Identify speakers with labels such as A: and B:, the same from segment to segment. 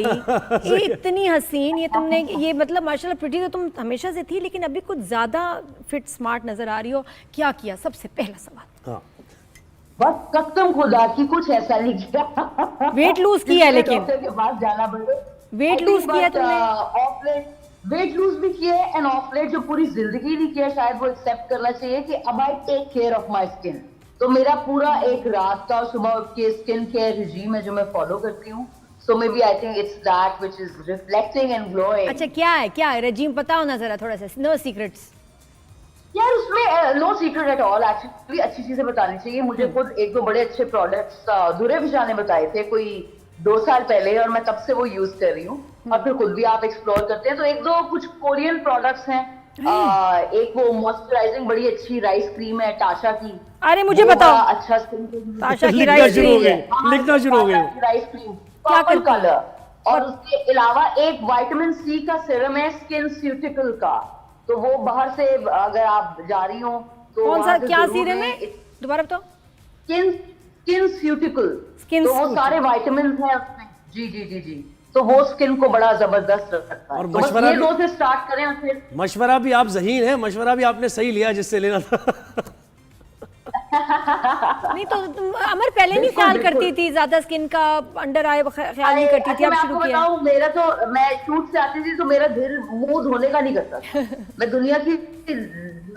A: ये इतनी हसीन, ये तुमने ये मतलब माशाल्लाह प्रिटी तो तुम हमेशा से थी, लेकिन अभी कुछ ज्यादा फिट स्मार्ट नजर आ रही हो। क्या किया? सबसे पहला सवाल।
B: हाँ।
C: बस कसम खुदा की कुछ ऐसा नहीं किया।
A: वेट लूज किया है, लेकिन
C: डॉक्टर के पास जाना पड़े।
A: वेट लूज किया तुमने?
C: ऑफ लेट वेट लूज भी किया है, एंड ऑफ लेट जो पूरी जिंदगी नहीं किया, शायद वो एक्सेप्ट करना चाहिए कि अब I take care of my skin. तो मेरा पूरा एक रात का सुबह उठ के स्किन केयर रिजीम है जो मैं फॉलो करती हूँ। So maybe I think it's that which is reflecting and glowing.
A: अच्छा, क्या है रेजिम? बताओ ना जरा, थोड़ा सा, नो सीक्रेट्स।
C: यार उसमें no secret at all, actually अच्छी चीजें बतानी चाहिए। मुझे खुद एक दो बड़े अच्छे प्रोडक्ट्स दुरे विशा ने बताए थे कोई 2 साल पहले, और मैं तब से वो यूज कर रही हूँ। और फिर खुद भी आप एक्सप्लोर करते हैं तो एक दो कुछ कोरियन प्रोडक्ट्स हैं। एक वो मॉइस्चराइजिंग बड़ी अच्छी राइस क्रीम है टाशा की।
A: अरे मुझे बताओ,
C: अच्छा स्किन
A: टाशा की राइस क्रीम है,
B: लिखना शुरू हो गए।
C: राइस क्रीम
A: क्या
C: पर्पल
A: करती है?
C: कलर, और उसके अलावा एक विटामिन सी का सीरम है स्किन स्यूटिकल का। तो वो बाहर से अगर आप जा रही हो तो
A: कौन सा,
C: वहां से
A: क्या
C: जरूर
A: सीरम है?
C: लें।
A: दोबारा बताओ।
C: स्किन स्यूटिकल,
A: Skin
C: तो वो
A: Suticals।
C: सारे विटामिन हैं उसमें। जी जी जी जी, तो वो स्किन को बड़ा जबरदस्त रखता है।
B: और
C: तो बस
B: मशवरा
C: ये
B: भी-
C: दो से स्टार्ट करें और फिर
B: मशवरा भी आप ज़हीन है, मशवरा भी आपने सही लिया जिससे लेना था।
A: नहीं तो तुम अमर पहले नहीं
C: बिल्कुल,
A: ख्याल
C: बिल्कुल।
A: करती थी ज्यादा स्किन का, अंडर आई ख्याल नहीं करती थी,
C: अच्छा,
A: अब
C: मैं
A: शुरू
C: आपको
A: किया?
C: बताऊं, मेरा तो मैं शूट से आती थी तो मेरा दिल मुंह धोने का नहीं करता था। मैं दुनिया की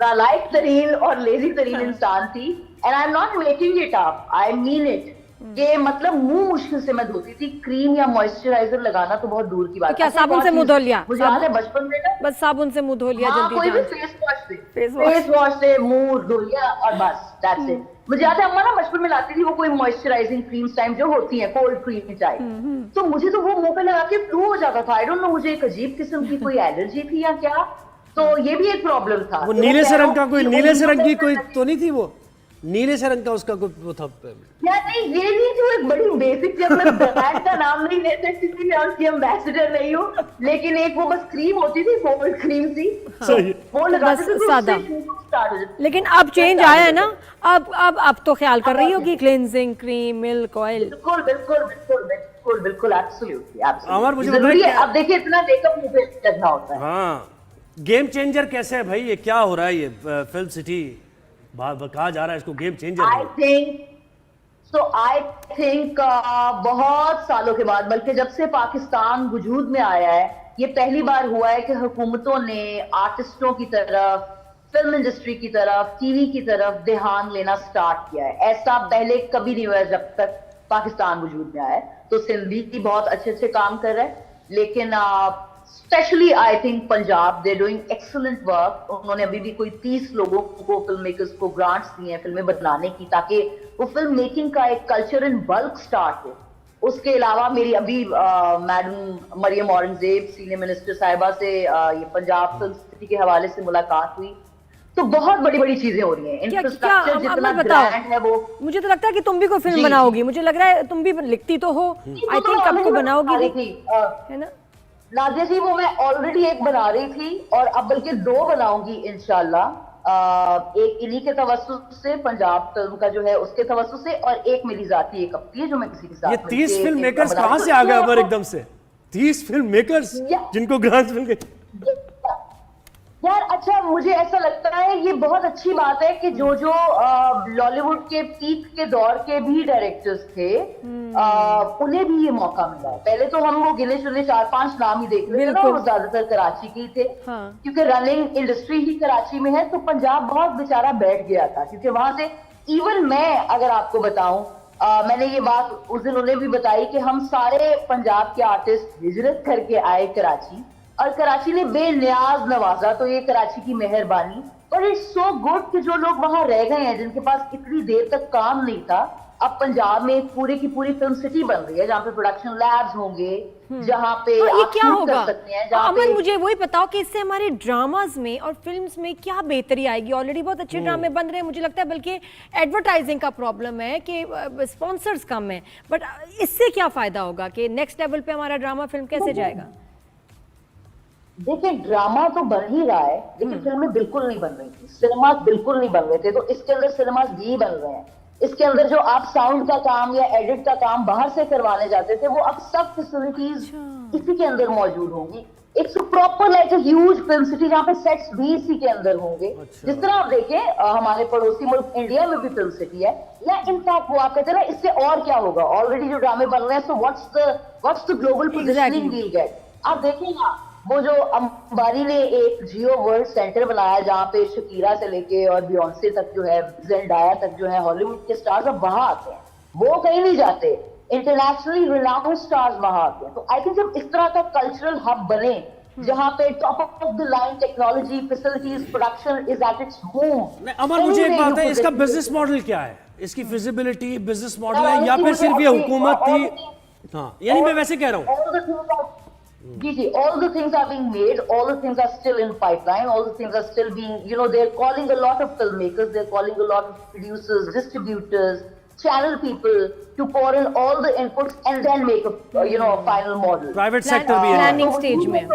C: नालायक तरीन और लेजी तरीन इंसान थी, and I am not making it up, I mean it. कि मतलब मुंह मुश्किल से मैं धोती थी। क्रीम या मॉइस्चराइजर लगाना तो बहुत दूर की बात
A: तो क्या
C: अच्छा,
A: साबुन
C: एक
A: से
C: और
A: मुंह
C: चीज,
A: धो लिया?
C: मुझे याद है बचपन में ना,
A: बस साबुन से मुंह धो लिया,
C: हाँ,
A: जल्दी
C: कोई भी
A: जान।
C: फेस वॉश से मुंह धो लिया और बस दैट्स इट। मुझे याद है अम्मा ना बचपन में लाती थी वो कोई मॉइस्चराइजिंग क्रीम टाइप जो होती है कोल्ड क्रीम टाइप, तो मुझे तो वो मुंह पे लगा के फ्लू हो जाता था। आई डोंट नो, मुझे एक अजीब किस्म की कोई एलर्जी थी या क्या, तो ये भी एक प्रॉब्लम था।
B: वो
C: तो
B: नीले से रंग का कोई,
C: पैरों की
B: नीले से रंग की कोई
C: उंगलियों
B: तो नहीं थी वो? नीले से रंग का उसका कोई वो था?
C: यार नहीं, ये नहीं थी, वो एक बड़ी बेसिक थी। मैं ब्रांड का नाम नहीं ले सकती थी, मैं उसकी एम्बेसडर नहीं हूँ, लेकिन एक वो बस क्रीम होती थी, कोल्ड क्रीम सी,
B: सही।
C: वो लगाते
A: बस
C: थे तो
A: सादा।
C: उससे स्टार्ट हो जाता।
A: लेकिन अब चेंज आया है ना, अब तो ख्याल कर रही होगी, क्लेंजिंग क्रीम, मिल्क ऑयल।
C: बिल्कुल बिल्कुल बिल्कुल बिल्कुल बिल्कुल, एब्सोल्युटली
B: अमर, मुझे
C: जरूरी है।
B: बताइए-
C: अब देखिए इतना मेकअप मुंह पे लगना होता है।
B: हाँ, गेम चेंजर कैसे है भाई? ये क्या हो रहा है? ये फिल्म सिटी कहा जा रहा है इसको गेम चेंजर
C: आई
B: है।
C: थिंक बहुत सालों के बाद, बल्कि जब से पाकिस्तान वजूद में आया है, ये पहली बार हुआ है कि हुकूमतों ने आर्टिस्टों की तरफ, फिल्म इंडस्ट्री की तरफ, टीवी की तरफ ध्यान लेना स्टार्ट किया है। ऐसा पहले कभी नहीं हुआ है जब तक पाकिस्तान वजूद में आया है। तो सिंधी भी बहुत अच्छे अच्छे काम कर रहा है, लेकिन specially I think Punjab, they doing excellent work. उन्होंने अभी भी कोई 30 लोगों को, फिल्म मेकर्स को ग्रांट्स दिए हैं फिल्में बनाने की, ताकि वो फिल्म मेकिंग का एक कल्चर इन बल्क स्टार्ट हो। उसके अलावा मेरी अभी madam Maryam Aurangzeb senior minister sahiba से ये पंजाब फिल्म सिटी के हवाले से मुलाकात हुई। तो बहुत बड़ी बड़ी चीजें हो रही हैं। इंफ्रास्ट्रक्चर जितना
A: अमर बताओ,
C: ग्रैंड है वो,
A: मुझे तो लगता है कि तुम भी कोई फिल्म
C: जी,
A: बनाओगी, मुझे लग रहा है तुम भी लिखती तो हो, आई थिंक आपको बनाओगी भी,
C: थी
A: है ना?
C: नादिया जी, वो मैं ऑलरेडी एक बना रही थी और अब बल्कि 2 बनाऊंगी इंशाल्लाह। एक इन्हीं के तवस्सुस से, पंजाब फिल्म का जो है उसके तवस्सुस से, और एक मेरी जाती एक अपनी है जो मैं किसी के साथ
B: ये 30
C: मिलके
B: फिल्म
C: एक
B: मेकर्स
C: बना
B: कहाँ
C: रही
B: से आ गए
C: हूँ।
B: अमर एकदम से? 30 फिल्म मेकर्स जिनको ग्रांट्स मिल गए।
C: यार अच्छा, मुझे ऐसा लगता है ये बहुत अच्छी बात है कि जो लॉलीवुड के पीक के दौर के भी डायरेक्टर्स थे, उन्हें भी ये मौका मिला है। पहले तो हम वो गिने चुने 4-5 नाम ही देख रहे थे ना, वो ज्यादातर कराची के ही थे।
A: हाँ।
C: क्योंकि रनिंग इंडस्ट्री ही कराची में है, तो पंजाब बहुत बेचारा बैठ गया था। क्योंकि वहां से इवन मैं अगर आपको बताऊं, मैंने ये बात उस दिन उन्हें भी बताई कि हम सारे पंजाब के आर्टिस्ट हिजरत करके आए कराची, और कराची ने बेनियाज नवाजा, तो ये कराची की मेहरबानी। और इट्स सो गुड कि जो लोग वहां रह गए हैं, जिनके पास इतनी देर तक काम नहीं था, अब पंजाब में पूरी की पूरी फिल्म सिटी बन रही है, जहाँ पे प्रोडक्शन लैब्स होंगे, जहाँ पे
A: तो ये
C: आप
A: क्या
C: शूट
A: होगा?
C: कर सकते हैं, जहाँ
A: अमर
C: पे
A: मुझे वही बताओ कि इससे हमारे ड्रामाज में और फिल्म्स में क्या बेहतरी आएगी? ऑलरेडी बहुत अच्छे ड्रामे बन रहे हैं, मुझे लगता है बल्कि एडवर्टाइजिंग का प्रॉब्लम है कि स्पॉन्सर्स कम है, बट इससे क्या फायदा होगा कि नेक्स्ट लेवल पे हमारा ड्रामा फिल्म कैसे जाएगा?
C: देखिए, ड्रामा तो बन ही रहा है, लेकिन फिल्में बिल्कुल नहीं बन रही थी, सिनेमास बिल्कुल नहीं बन रहे थे, तो इसके अंदर सिनेमास भी बन रहे हैं। इसके अंदर जो आप साउंड का काम या एडिट का काम बाहर से करवाने जाते थे, वो अब सब फैसिलिटीज इसी के अंदर मौजूद होंगी। It's proper like a huge film city जहाँ पे सेट्स भी इसी के अंदर होंगे। जिस तरह आप देखें हमारे पड़ोसी मुल्क इंडिया में भी फिल्म सिटी है, या इनफैक्ट वो आप कहते हैं ना, इससे और क्या होगा, ऑलरेडी जो ड्रामे बन रहे हैं, so what's the global positioning will get. आप देखें ना, वो जो अंबानी ने एक जियो वर्ल्ड सेंटर बनाया जहाँ पे शकीरा से लेके और बियॉन्से तक जो है, ज़ेंडाया तक जो है, हॉलीवुड के स्टार्स अब वहां आते हैं, वो कहीं नहीं जाते, इंटरनेशनली रिनाउंड स्टार्स वहां आते हैं। तो आई थिंक जब इस तरह का कल्चरल हब बने जहाँ पे top of the line technology, facilities, production is at its home.
B: Amar, मुझे एक बात है, इसका बिजनेस मॉडल क्या है? इसकी फिजिबिलिटी बिजनेस मॉडल है या फिर सिर्फ ये हुकूमत थी? हाँ, यानी मैं वैसे कह रहा हूँ।
C: जी, all the things are being made, all the things are still in pipeline, all the things are still being, they're calling a lot of filmmakers, they're calling a lot of producers, distributors, channel people to pour in all the inputs and then make a, a final model.
B: Private sector भी है
A: planning stage में।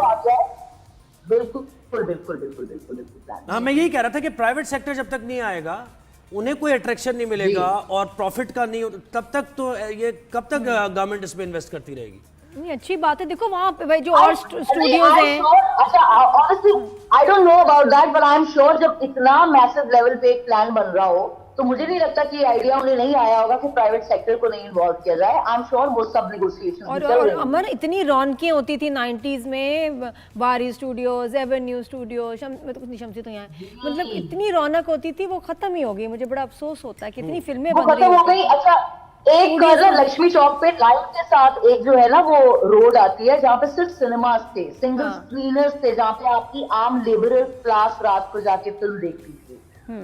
C: बिल्कुल।
B: हाँ, मैं यही कह रहा था कि प्राइवेट सेक्टर जब तक नहीं आएगा, उन्हें कोई अट्रैक्शन नहीं मिलेगा और प्रॉफिट का नहीं, तब तक तो ये कब तक गवर्नमेंट इसमें इन्वेस्ट करती रहेगी?
A: नहीं, अच्छी बात है। देखो वहाँ पे भाई जो और स्टूडियोज हैं,
C: अच्छा, honestly I don't know about that, but I am sure जब इतना मैसिव लेवल पे एक प्लान बन रहा हो, तो मुझे नहीं लगता कि आइडिया उन्हें नहीं आया होगा कि प्राइवेट सेक्टर को नहीं इन्वॉल्व किया जाए। आई एम श्योर वो सब नेगोशिएशन
A: और अमर इतनी रौनकें होती थी 90s में, बारी स्टूडियोज, एवेन्यू स्टूडियोज, शमसी तो यहाँ, मतलब इतनी रौनक होती थी, वो खत्म ही हो गई। मुझे बड़ा अफसोस होता है कि इतनी फिल्में बन रही
C: हो गई। अच्छा, एक लक्ष्मी चौक पे लाइन के साथ एक जो है ना वो रोड आती है जहाँ पे सिर्फ सिनेमास थे, सिंगल स्क्रीनर्स थे, जहाँ पे आपकी आम लेबरल क्लास रात को जाके फिल्म देखती थी।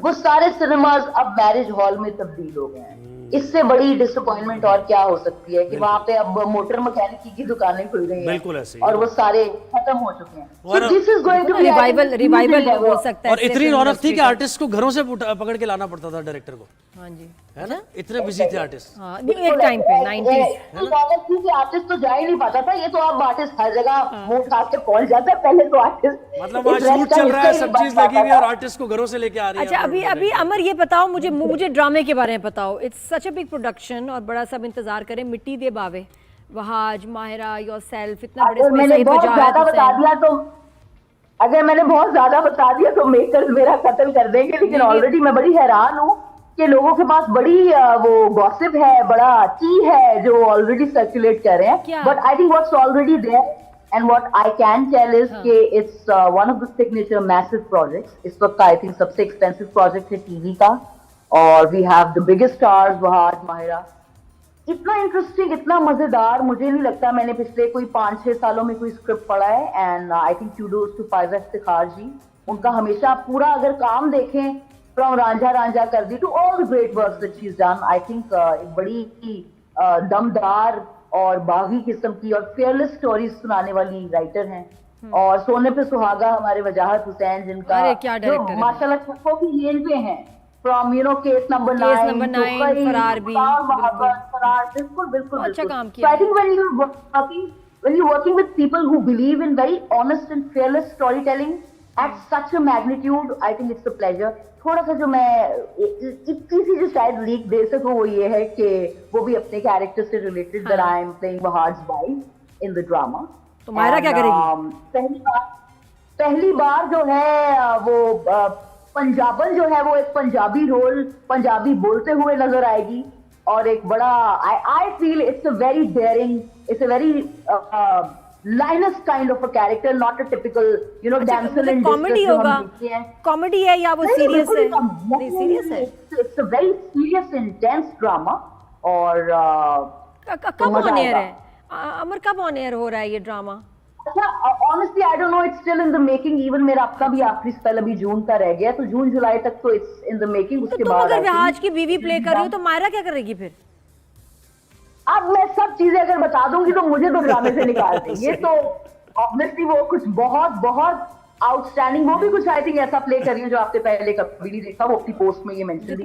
C: वो सारे सिनेमाज अब मैरिज हॉल में तब्दील हो गए हैं। इससे बड़ी डिसअपॉइंटमेंट और क्या हो सकती है कि वहाँ पे अब मोटर मैकेनिक की दुकानें खुल गई हैं और वो सारे खत्म हो चुके हैं। So this is going to be
A: revival हो सकता है।
B: और इतनी रौनक थी कि आर्टिस्ट को घरों से पकड़ के लाना पड़ता था डायरेक्टर को।
A: हाँ जी,
B: है ना, इतने बिजी थे आर्टिस्ट।
A: हाँ, एक टाइम पे 90s
C: आर्टिस्ट तो जा ही नहीं पाता था। ये तो अब आर्टिस्ट हर जगह मुंह उठा के पहुंच जाता है। पहले तो आर्टिस्ट
B: मतलब वहाँ शूट चल रहा है, सब चीज लगी हुई है और आर्टिस्ट को घरों से लेके आ रही है।
A: अच्छा, अभी अमर ये बताओ मुझे ड्रामे के बारे में बताओ। It's such a big production और बड़ा सब इंतजार करें। मिट्टी दे बावे, वहाज, माहिरा, योरसेल्फ, इतना बड़े
C: मैंने बहुत ज्यादा बता दिया तो अगर मैंने बहुत ज्यादा बता दिया तो मेकर्स मेरा कत्ल कर देंगे। लेकिन ऑलरेडी मैं बड़ी हैरान हूँ कि लोगों के पास बड़ी वो गॉसिप है, बड़ा टी है जो ऑलरेडी सर्कुलेट कर रहे हैं। But I think what's already there and what I can tell is कि it's one of the signature massive projects. इस वक्त का I think सबसे expensive project है टीवी का और we have the biggest stars Wahaj, Mahira. इतना इंटरेस्टिंग, इतना मजेदार मुझे नहीं लगता मैंने पिछले कोई 5-6 सालों में कोई स्क्रिप्ट पढ़ा है। And I think kudos to Faiza Iftikhar ji, उनका हमेशा पूरा अगर काम देखें from Ranjha Kar Di to all the great work that she is done, I think एक बड़ी दमदार और बागी किस्म की और फेयरलेस स्टोरीज सुनाने वाली राइटर हैं। और सोने पे सुहागा हमारे वजाहत हुसैन जिनका जो माशाल्लाह सबको की लेन पे हैं, फ्रॉम केस नंबर 9
A: फरार भी
C: बिल्कुल
A: अच्छा काम किया।
C: I think when you're working with people who believe in very honest and fearless storytelling at such a magnitude, I think it's a pleasure. थोड़ा सा जो मैं इतनी सी जो शायद लीक दे सकूं वो ये है कि वो भी अपने कैरेक्टर से related that I am playing Wahaj's wife in the drama.
A: तो मायरा क्या करेगी?
C: पहली बार जो है वो पंजाबन जो है वो एक पंजाबी रोल, पंजाबी बोलते हुए नजर आएगी और एक बड़ा I feel it's a very daring, it's a very Linus kind of a character, not a typical, damsel in distress.
A: Comedy होगा, कॉमेडी है या वो सीरियस है? नहीं, सीरियस है।
C: It's a very serious, intense drama. और
A: कब ऑन एयर है अमर, कब ऑन एयर हो रहा है ये ड्रामा?
C: अच्छा, honestly I don't know, it's still in the making. even मेरा अपना भी आखिरी स्पेल अभी जून का रह गया, तो जून जुलाई तक तो it's in the making. उसके बाद
A: अगर वहाज की बीवी प्ले कर रही हो तो मायरा क्या करेगी फिर?
C: अब मैं सब चीजें अगर बता दूंगी तो मुझे तो ड्रामे से निकाल देंगे। तो ऑब्वियसली वो कुछ बहुत आउटस्टैंडिंग, वो भी कुछ आई थिंक ऐसा प्ले कर रही है जो आपने पहले कभी नहीं देखा। वो अपनी पोस्ट में ये मेंशन